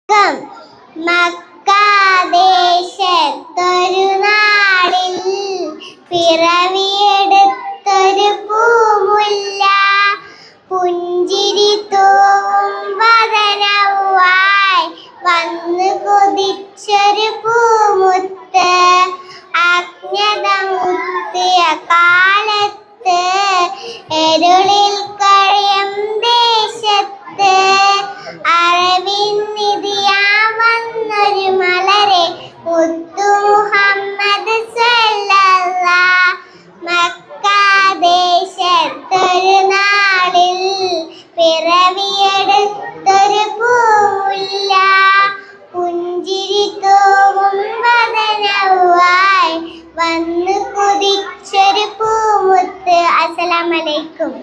മക്കാദേശത്തൊരു നാളിൽ പിറവിയെടുത്തൊരു പൂമുല്ല, പുഞ്ചിരി തൂവും വദനവുമായി വന്നു കൊതിച്ചൊരു പൂമുത്ത്. അജ്ഞത മുത്തിയ കാലത്ത് എരുളിൽ കഴിയും ദേശത്ത് അറിവിന്നിധിയാൻ വന്നൊരു മലരെ മുത്തു മുഹമ്മദ് സല്ലല്ലാഹ്. മക്കാദേശത്തൊരു നാളിൽ പിറവിയെടുത്തൊരു പൂമുല്ല, പുഞ്ചിരി തൂവും വദനവുമായി വന്നു കൊതിച്ചൊരു പൂമുത്ത്. അസ്സലാമു അലൈക്കും.